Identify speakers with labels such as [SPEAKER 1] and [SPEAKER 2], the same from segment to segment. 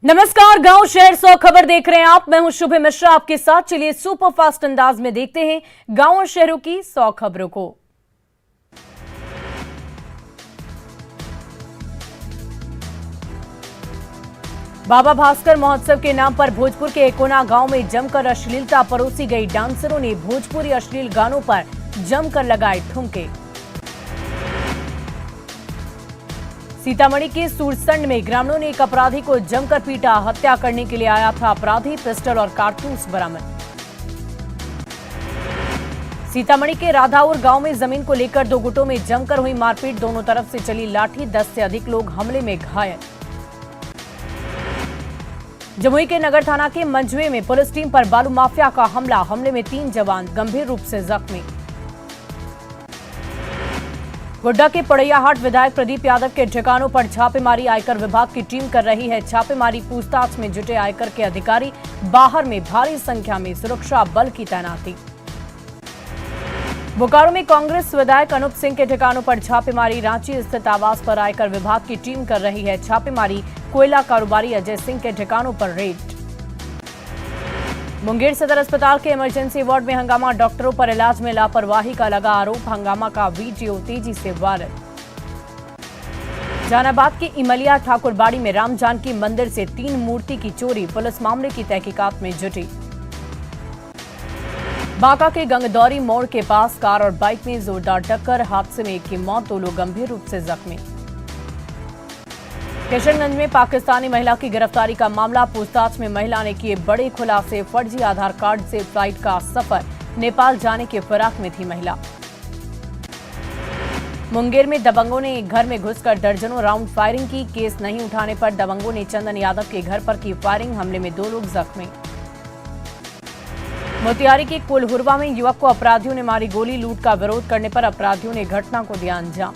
[SPEAKER 1] नमस्कार, गांव शहर 100 खबर देख रहे हैं आप। मैं हूं शुभ मिश्रा आपके साथ। चलिए सुपर फास्ट अंदाज में देखते हैं गांव और शहरों की 100 खबरों को। बाबा भास्कर महोत्सव के नाम पर भोजपुर के एकोना गांव में जमकर अश्लीलता परोसी गई। डांसरों ने भोजपुरी अश्लील गानों पर जमकर लगाए ठुमके। सीतामढ़ी के सूरसंड में ग्रामीणों ने एक अपराधी को जमकर पीटा। हत्या करने के लिए आया था अपराधी। पिस्टल और कारतूस बरामद। सीतामढ़ी के राधाउर गांव में जमीन को लेकर दो गुटों में जमकर हुई मारपीट। दोनों तरफ से चली लाठी। 10 से अधिक लोग हमले में घायल। जमुई के नगर थाना के मंझुए में पुलिस टीम पर बालू माफिया का हमला। हमले में 3 जवान गंभीर रूप से जख्मी। गोड्डा के पड़ैयाहाट विधायक प्रदीप यादव के ठिकानों पर छापेमारी। आयकर विभाग की टीम कर रही है छापेमारी। पूछताछ में जुटे आयकर के अधिकारी। बाहर में भारी संख्या में सुरक्षा बल की तैनाती। बोकारो में कांग्रेस विधायक अनूप सिंह के ठिकानों पर छापेमारी। रांची स्थित आवास पर आयकर विभाग की टीम कर रही है छापेमारी। कोयला कारोबारी अजय सिंह के ठिकानों पर रेड। मुंगेर सदर अस्पताल के इमरजेंसी वार्ड में हंगामा। डॉक्टरों पर इलाज में लापरवाही का लगा आरोप। हंगामा का वीडियो तेजी से वायरल। जहानाबाद की इमलिया ठाकुरबाड़ी में राम जानकी मंदिर से 3 मूर्ति की चोरी। पुलिस मामले की तहकीकात में जुटी। बांका के गंगदौरी मोड़ के पास कार और बाइक में जोरदार टक्कर। हादसे में एक की मौत, 2 लोग गंभीर रूप से जख्मी। किशनगंज में पाकिस्तानी महिला की गिरफ्तारी का मामला। पूछताछ में महिला ने किए बड़े खुलासे। फर्जी आधार कार्ड से फ्लाइट का सफर। नेपाल जाने के फिराक में थी महिला। मुंगेर में दबंगों ने एक घर में घुसकर दर्जनों राउंड फायरिंग की। केस नहीं उठाने पर दबंगों ने चंदन यादव के घर पर की फायरिंग। हमले में 2 लोग जख्मी। मोतिहारी के कोल्हुरवा में युवक को अपराधियों ने मारी गोली। लूट का विरोध करने पर अपराधियों ने घटना को दिया अंजाम।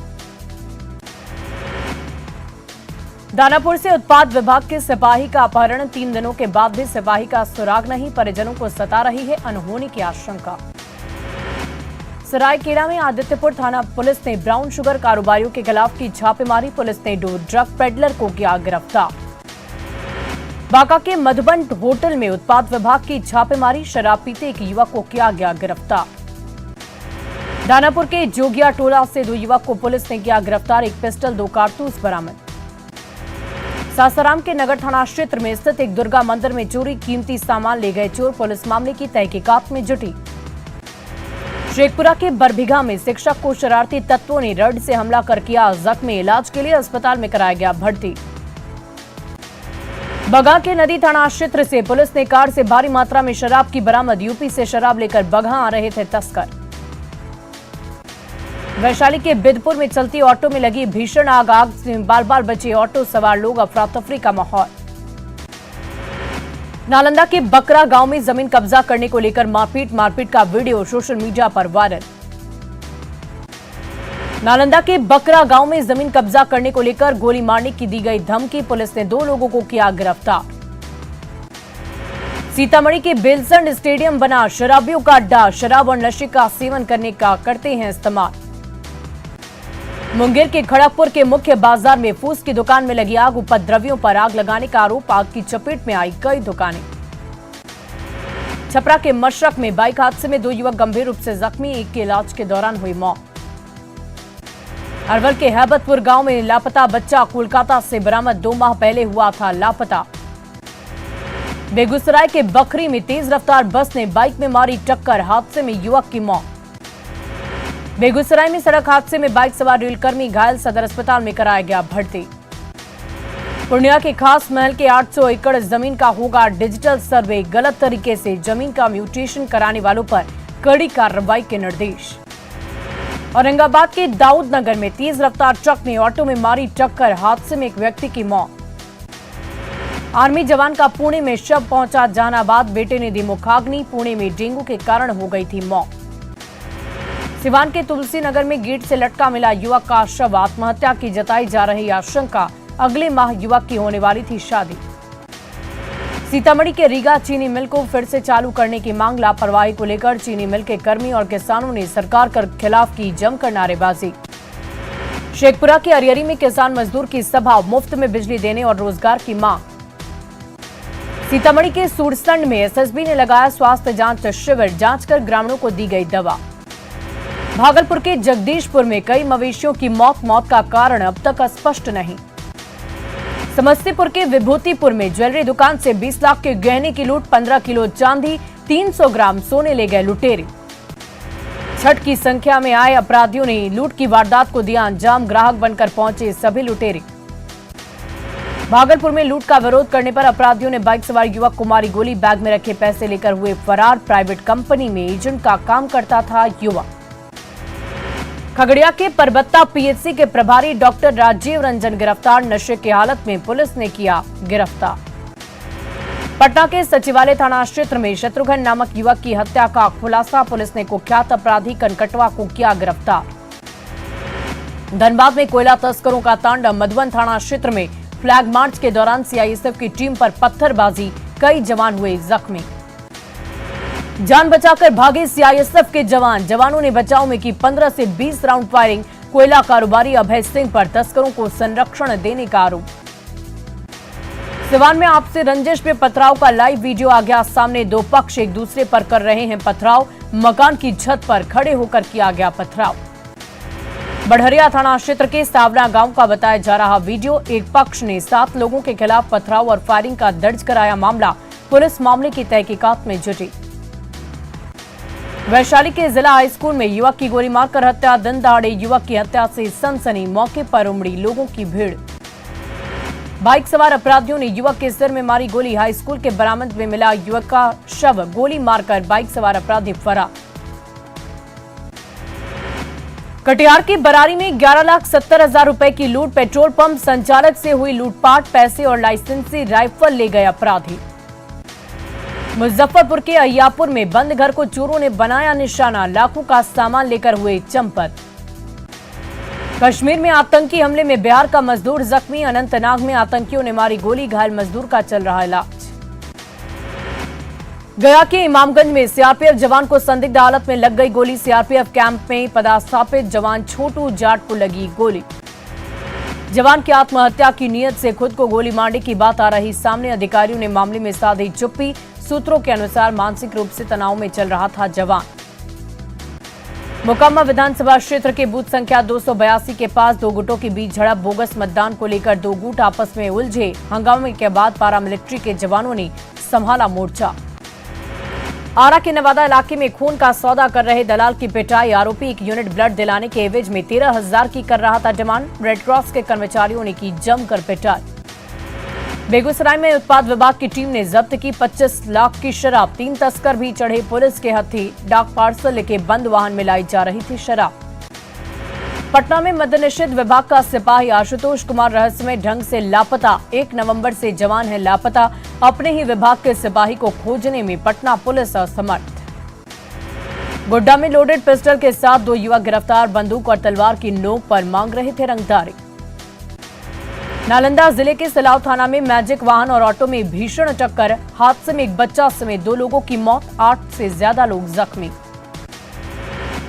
[SPEAKER 1] दानापुर से उत्पाद विभाग के सिपाही का अपहरण। 3 दिनों के बाद भी सिपाही का सुराग नहीं। परिजनों को सता रही है अनहोनी की आशंका। सरायकेला में आदित्यपुर थाना पुलिस ने ब्राउन शुगर कारोबारियों के खिलाफ की छापेमारी। पुलिस ने 2 ड्रग पेडलर को किया गिरफ्तार। बांका के मधुबन होटल में उत्पाद विभाग की छापेमारी। शराब पीते एक युवक को किया गया गिरफ्तार। दानापुर के जोगिया टोला से 2 युवक को पुलिस ने किया गिरफ्तार। एक पिस्टल, 2 कारतूस बरामद। सासाराम के नगर थाना क्षेत्र में स्थित एक दुर्गा मंदिर में चोरी। कीमती सामान ले गए चोर। पुलिस मामले की तहकीकात में जुटी। शेखपुरा के बरबीघा में शिक्षक को शरारती तत्वों ने रड से हमला कर किया जख्मी। इलाज के लिए अस्पताल में कराया गया भर्ती। बगहा के नदी थाना क्षेत्र से पुलिस ने कार से भारी मात्रा में शराब की बरामद। यूपी से शराब लेकर बगहा आ रहे थे तस्कर। वैशाली के बिदपुर में चलती ऑटो में लगी भीषण आग। आग से बाल बाल बचे ऑटो सवार लोग। अफरा तफरी का माहौल। नालंदा के बकरा गांव में जमीन कब्जा करने को लेकर मारपीट का वीडियो सोशल मीडिया पर वायरल। नालंदा के बकरा गांव में जमीन कब्जा करने को लेकर गोली मारने की दी गई धमकी। पुलिस ने 2 लोगों को किया गिरफ्तार। सीतामढ़ी के बेलसंड स्टेडियम बना शराबियों का अड्डा। शराब और नशे का सेवन करने का करते हैं इस्तेमाल। मुंगेर के खड़गपुर के मुख्य बाजार में फूस की दुकान में लगी आग। उपद्रवियों पर आग लगाने का आरोप। आग की चपेट में आई कई दुकानें। छपरा के मशरक में बाइक हादसे में 2 युवक गंभीर रूप से जख्मी। एक की इलाज के दौरान हुई मौत। अरवल के हैबतपुर गांव में लापता बच्चा कोलकाता से बरामद। 2 माह पहले हुआ था लापता। बेगूसराय के बखरी में तेज रफ्तार बस ने बाइक में मारी टक्कर। हादसे में युवक की मौत। बेगूसराय में सड़क हादसे में बाइक सवार रेलकर्मी घायल। सदर अस्पताल में कराया गया भर्ती। पूर्णिया के खास महल के 800 एकड़ जमीन का होगा डिजिटल सर्वे। गलत तरीके से जमीन का म्यूटेशन कराने वालों पर कड़ी कार्रवाई के निर्देश। औरंगाबाद के दाऊद नगर में तेज रफ्तार ट्रक ने ऑटो में मारी टक्कर। हादसे में एक व्यक्ति की मौत। आर्मी जवान का पुणे में शव पहुंचा। जहानाबाद बेटे ने दी मुखाग्नि। पुणे में डेंगू के कारण हो गई थी मौत। सिवान के तुलसी नगर में गेट से लटका मिला युवक का शव। आत्महत्या की जताई जा रही आशंका। अगले माह युवक की होने वाली थी शादी। सीतामढ़ी के रीगा चीनी मिल को फिर से चालू करने की मांग। लापरवाही को लेकर चीनी मिल के कर्मी और किसानों ने सरकार के खिलाफ की जमकर नारेबाजी। शेखपुरा के अरियरी में किसान मजदूर की सभा। मुफ्त में बिजली देने और रोजगार की मांग। सीतामढ़ी के सूरसंड में एसएसबी ने लगाया स्वास्थ्य जांच शिविर, जांच कर ग्रामीणों को दी गई दवा। भागलपुर के जगदीशपुर में कई मवेशियों की मौत का कारण अब तक स्पष्ट नहीं। समस्तीपुर के विभूतिपुर में ज्वेलरी दुकान से 20 लाख के गहने की लूट, 15 किलो चांदी, 300 ग्राम सोने ले गए लुटेरे। छठ की संख्या में आए अपराधियों ने लूट की वारदात को दिया अंजाम, ग्राहक बनकर पहुंचे सभी लुटेरे। भागलपुर में लूट का विरोध करने पर अपराधियों ने बाइक सवार युवक को मारी गोली, बैग में रखे पैसे लेकर हुए फरार। प्राइवेट कंपनी में एजेंट का काम करता था युवक। खगड़िया के परबत्ता पीएचसी के प्रभारी डॉक्टर राजीव रंजन गिरफ्तार, नशे की हालत में पुलिस ने किया गिरफ्तार। पटना के सचिवालय थाना क्षेत्र में शत्रुघ्न नामक युवक की हत्या का खुलासा, पुलिस ने कुख्यात अपराधी कनकटवा को किया गिरफ्तार। धनबाद में कोयला तस्करों का तांडव, मधुबन थाना क्षेत्र में फ्लैग मार्च के दौरान सीआईएसएफ की टीम पर पत्थरबाजी, कई जवान हुए जख्मी। जान बचाकर भागे सीआईएसएफ के जवानों ने बचाव में की 15 से 20 राउंड फायरिंग। कोयला कारोबारी अभय सिंह पर तस्करों को संरक्षण देने का आरोप। सिवान में आपसी रंजिश में पथराव का लाइव वीडियो आ गया सामने, दो पक्ष एक दूसरे पर कर रहे हैं पथराव। मकान की छत पर खड़े होकर किया गया पथराव। बढ़हरिया थाना क्षेत्र के सावरा गांव का बताया जा रहा वीडियो, एक पक्ष ने 7 लोगों के खिलाफ पथराव और फायरिंग का दर्ज कराया मामला, पुलिस मामले की तहकीकात में जुटी। वैशाली के जिला हाईस्कूल में युवक की गोली मारकर हत्या, दिन दहाड़े युवक की हत्या से सनसनी, मौके पर उमड़ी लोगों की भीड़। बाइक सवार अपराधियों ने युवक के सिर में मारी गोली, हाईस्कूल के बरामद में मिला युवक का शव, गोली मारकर बाइक सवार अपराधी फरार। कटिहार की बरारी में 11,70,000 रुपए की लूट, पेट्रोल पंप संचालक से हुई लूटपाट, पैसे और लाइसेंसी राइफल ले गए अपराधी। मुजफ्फरपुर के अय्यापुर में बंद घर को चोरों ने बनाया निशाना, लाखों का सामान लेकर हुए चंपत। कश्मीर में आतंकी हमले में बिहार का मजदूर जख्मी, अनंतनाग में आतंकियों ने मारी गोली, घायल मजदूर का चल रहा इलाज। गया के इमामगंज में सीआरपीएफ जवान को संदिग्ध हालत में लग गई गोली, सीआरपीएफ कैंप में पदस्थापित जवान छोटू जाट को लगी गोली। जवान की आत्महत्या की नीयत से खुद को गोली मारने की बात आ रही सामने, अधिकारियों ने मामले में साधी चुप्पी। सूत्रों के अनुसार मानसिक रूप से तनाव में चल रहा था जवान। मोकामा विधानसभा क्षेत्र के बूथ संख्या 282 के पास 2 गुटों के बीच झड़प, बोगस मतदान को लेकर 2 गुट आपस में उलझे, हंगामे के बाद पारामिलिट्री के जवानों ने संभाला मोर्चा। आरा के नवादा इलाके में खून का सौदा कर रहे दलाल की पिटाई, आरोपी 1 यूनिट ब्लड दिलाने के एवज में 13,000 की कर रहा था डिमांड, रेड क्रॉस के कर्मचारियों ने की जमकर पिटाई। बेगूसराय में उत्पाद विभाग की टीम ने जब्त की 25 लाख की शराब, 3 तस्कर भी चढ़े पुलिस के हत्थे, डाक पार्सल लेके बंद वाहन में लाई जा रही थी शराब। पटना में मद्य निषेध विभाग का सिपाही आशुतोष कुमार रहस्यमय ढंग से लापता, 1 नवंबर से जवान है लापता, अपने ही विभाग के सिपाही को खोजने में पटना पुलिस असमर्थ। गोड्डा में लोडेड पिस्टल के साथ 2 युवक गिरफ्तार, बंदूक और तलवार की नोक पर मांग रहे थे रंगदारी। नालंदा जिले के सिलाव थाना में मैजिक वाहन और ऑटो में भीषण टक्कर, हादसे में एक बच्चा समेत 2 लोगों की मौत, 8 से ज्यादा लोग जख्मी।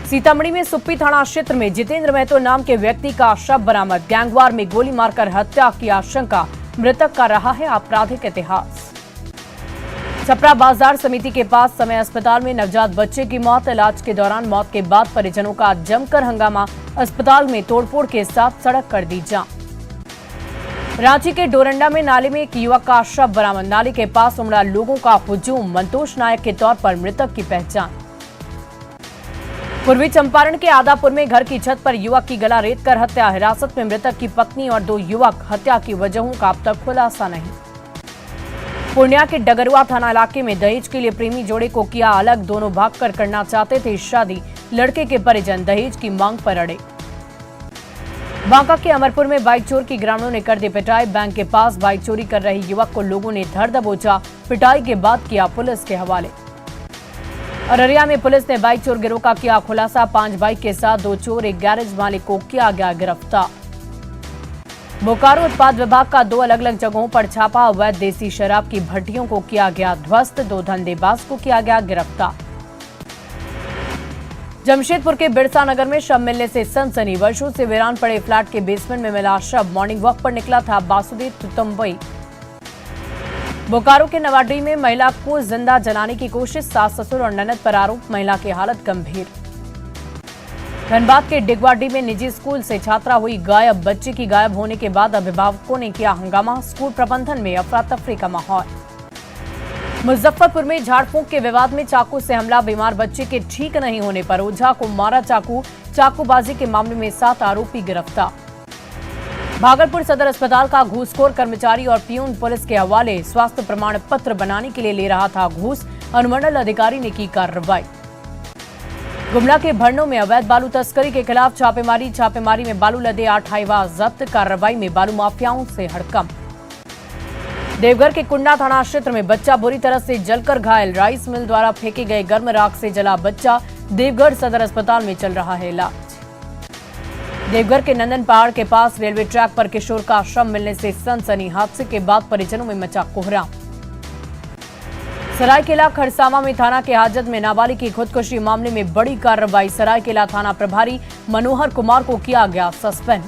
[SPEAKER 1] सीतामढ़ी में सुप्पी थाना क्षेत्र में जितेंद्र महतो नाम के व्यक्ति का शव बरामद, गैंगवार में गोली मारकर हत्या की आशंका, मृतक का रहा है आपराधिक इतिहास। छपरा बाजार समिति के पास समय अस्पताल में नवजात बच्चे की मौत, इलाज के दौरान मौत के बाद परिजनों का जमकर हंगामा, अस्पताल में तोड़फोड़ के साथ सड़क कर दी जाम। रांची के डोरंडा में नाले में एक युवक का शव बरामद, नाले के पास उमड़ा लोगों का हुजूम, मंतोष नायक के तौर पर मृतक की पहचान। पूर्वी चंपारण के आदापुर में घर की छत पर युवक की गला रेतकर हत्या, हिरासत में मृतक की पत्नी और 2 युवक, हत्या की वजहों का अब तक खुलासा नहीं। पूर्णिया के डगरुआ थाना इलाके में दहेज के लिए प्रेमी जोड़े को किया अलग, दोनों भागकर करना चाहते थे शादी, लड़के के परिजन दहेज की मांग पर अड़े। बांका के अमरपुर में बाइक चोर की ग्रामीणों ने कर दी पिटाई, बैंक के पास बाइक चोरी कर रहे युवक को लोगों ने धर दबोचा, पिटाई के बाद किया पुलिस के हवाले। अररिया में पुलिस ने बाइक चोर गिरोह का किया खुलासा, 5 बाइक के साथ 2 चोर, एक गैरेज मालिक को किया गया गिरफ्तार। बोकारो उत्पाद विभाग का 2 अलग अलग जगहों पर छापा, अवैध देसी शराब की भट्टियों को किया गया ध्वस्त, 2 धंधेबाज को किया गया गिरफ्तार। जमशेदपुर के बिरसा नगर में शव मिलने से सनसनी, वर्षों से वीरान पड़े फ्लैट के बेसमेंट में मिला शव, मॉर्निंग वॉक पर निकला था बासुदेव तुतंबई। बोकारो के नवाडी में महिला को जिंदा जलाने की कोशिश, सास ससुर और ननद पर आरोप, महिला की हालत गंभीर। धनबाद के डिगवाडी में निजी स्कूल से छात्रा हुई गायब, बच्चे की गायब होने के बाद अभिभावकों ने किया हंगामा, स्कूल प्रबंधन में अफरा तफरी का माहौल। मुजफ्फरपुर में झाड़ फूंक के विवाद में चाकू से हमला, बीमार बच्चे के ठीक नहीं होने पर ओझा को मारा चाकू, चाकूबाजी के मामले में 7 आरोपी गिरफ्तार। भागलपुर सदर अस्पताल का घूसखोर कर्मचारी और पियून पुलिस के हवाले, स्वास्थ्य प्रमाण पत्र बनाने के लिए ले रहा था घूस, अनुमंडल अधिकारी ने की कार्रवाई। गुमला के भरनों में अवैध बालू तस्करी के खिलाफ छापेमारी में बालू लदे 8 हाईवा जब्त, कार्रवाई में बालू माफियाओं से हड़कंप। देवघर के कुंडा थाना क्षेत्र में बच्चा बुरी तरह से जलकर घायल, राइस मिल द्वारा फेंके गए गर्म राख से जला बच्चा, देवघर सदर अस्पताल में चल रहा है इलाज। देवघर के नंदन पहाड़ के पास रेलवे ट्रैक पर किशोर का शव मिलने से सनसनी, हादसे के बाद परिजनों में मचा कोहराम। सरायकेला खरसावां में थाना के हाजत में नाबालिग की खुदकुशी मामले में बड़ी कार्रवाई, सरायकेला थाना प्रभारी मनोहर कुमार को किया गया सस्पेंड।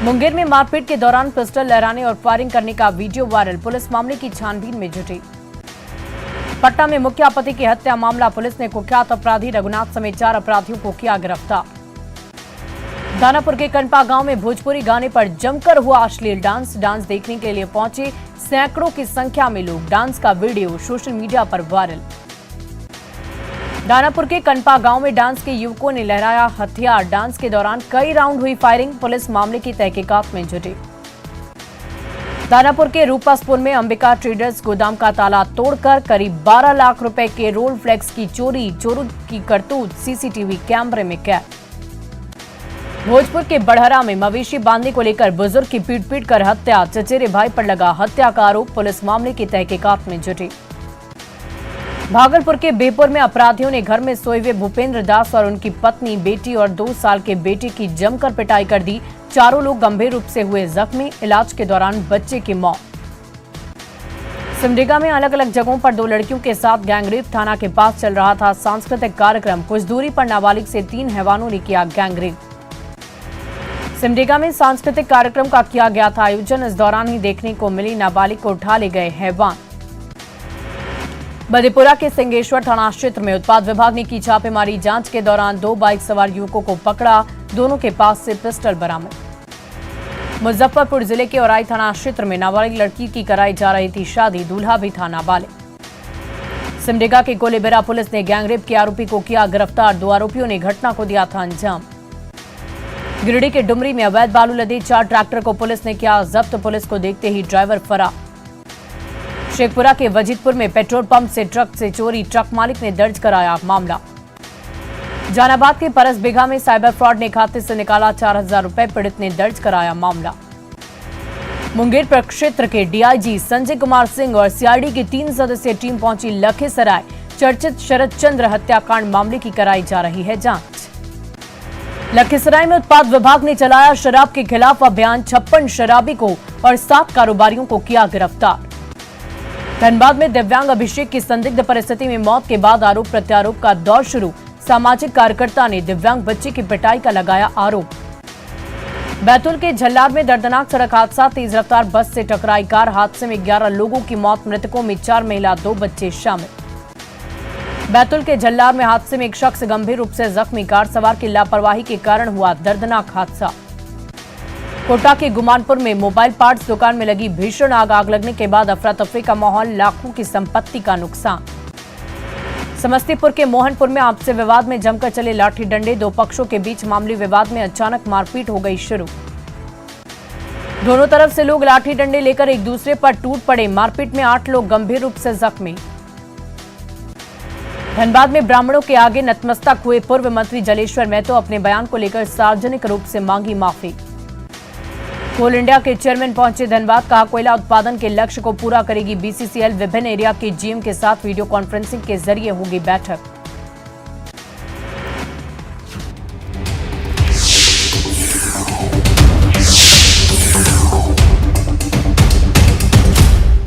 [SPEAKER 1] मुंगेर में मारपीट के दौरान पिस्टल लहराने और फायरिंग करने का वीडियो वायरल, पुलिस मामले की छानबीन में जुटी। पटना में मुख्य पति की हत्या मामला, पुलिस ने कुख्यात अपराधी रघुनाथ समेत 4 अपराधियों को किया गिरफ्तार। दानापुर के कनपा गांव में भोजपुरी गाने पर जमकर हुआ अश्लील डांस देखने के लिए पहुंचे सैकड़ों की संख्या में लोग, डांस का वीडियो सोशल मीडिया पर वायरल। दानापुर के कनपा गांव में डांस के युवकों ने लहराया हथियार, डांस के दौरान कई राउंड हुई फायरिंग, पुलिस मामले की तहकीकात में जुटी। दानापुर के रूपासपुर में अंबिका ट्रेडर्स गोदाम का ताला तोड़कर करीब 12 लाख रुपए के रोल फ्लेक्स की चोरों की करतूत सीसीटीवी कैमरे में कैद। भोजपुर के बड़हरा में मवेशी बांधने को लेकर बुजुर्ग की पीट कर हत्या, चचेरे भाई पर लगा हत्या का आरोप, पुलिस मामले की तहकीकात में जुटी। भागलपुर के बेपुर में अपराधियों ने घर में सोए हुए भूपेंद्र दास और उनकी पत्नी, बेटी और 2 साल के बेटे की जमकर पिटाई कर दी, चारों लोग गंभीर रूप से हुए जख्मी, इलाज के दौरान बच्चे की मौत। सिमडेगा में अलग अलग जगहों पर 2 लड़कियों के साथ गैंगरेप, थाना के पास चल रहा था सांस्कृतिक कार्यक्रम, कुछ दूरी पर नाबालिग से 3 हैवानों ने किया गैंगरेप। सिमडेगा में सांस्कृतिक कार्यक्रम का किया गया था आयोजन, इस दौरान ही देखने को मिली नाबालिग को उठा ले गए हैवान। मधेपुरा के सिंगेश्वर थाना क्षेत्र में उत्पाद विभाग ने की छापेमारी, जांच के दौरान 2 बाइक सवार युवकों को पकड़ा, दोनों के पास से पिस्टल बरामद। मुजफ्फरपुर जिले के औराई थाना क्षेत्र में नाबालिग लड़की की कराई जा रही थी शादी, दूल्हा भी था नाबालिग। सिमडेगा के गोलेबिरा पुलिस ने गैंगरेप के आरोपी को किया गिरफ्तार, 2 आरोपियों ने घटना को दिया था अंजाम। गिरिडीह के डुमरी में अवैध बालू लदे 4 ट्रैक्टर को पुलिस ने किया जब्त, पुलिस को देखते ही ड्राइवर फरार। शेखपुरा के वजीदपुर में पेट्रोल पंप से ट्रक से चोरी, ट्रक मालिक ने दर्ज कराया मामला। जहानाबाद के परस बिघा में साइबर फ्रॉड ने खाते से निकाला 4000 रुपए, पीड़ित ने दर्ज कराया मामला। मुंगेर प्रक्षेत्र के डीआईजी संजय कुमार सिंह और सीआईडी की 3 सदस्यीय टीम पहुंची लखीसराय, चर्चित शरद चंद्र हत्याकांड मामले की कराई जा रही है जांच। लखीसराय में उत्पाद विभाग ने चलाया शराब के खिलाफ अभियान, 56 शराबी को और 7 कारोबारियों को किया गिरफ्तार। धनबाद में दिव्यांग अभिषेक की संदिग्ध परिस्थिति में मौत के बाद आरोप प्रत्यारोप का दौर शुरू, सामाजिक कार्यकर्ता ने दिव्यांग बच्चे की पिटाई का लगाया आरोप। बैतूल के झल्लार में दर्दनाक सड़क हादसा, तेज रफ्तार बस से टकराई कार, हादसे में 11 लोगों की मौत, मृतकों में 4 महिला 2 बच्चे शामिल। बैतूल के झल्लार में हादसे में एक शख्स गंभीर रूप से जख्मी, कार सवार की लापरवाही के कारण हुआ दर्दनाक हादसा। कोटा के गुमानपुर में मोबाइल पार्ट्स दुकान में लगी भीषण आग लगने के बाद अफरा तफरी का माहौल, लाखों की संपत्ति का नुकसान। समस्तीपुर के मोहनपुर में आपसी विवाद में जमकर चले लाठी डंडे, 2 पक्षों के बीच मामूली विवाद में अचानक मारपीट हो गई शुरू। दोनों तरफ से लोग लाठी डंडे लेकर एक दूसरे पर टूट पड़े, मारपीट में 8 लोग गंभीर रूप से जख्मी। धनबाद में ब्राह्मणों के आगे नतमस्तक हुए पूर्व मंत्री जलेश्वर महतो, अपने बयान को लेकर सार्वजनिक रूप से मांगी माफी। कोल इंडिया के चेयरमैन पहुंचे धनबाद, कहा कोयला उत्पादन के लक्ष्य को पूरा करेगी बीसीसीएल, विभिन्न एरिया के जीएम के साथ वीडियो कॉन्फ्रेंसिंग के जरिए होगी बैठक।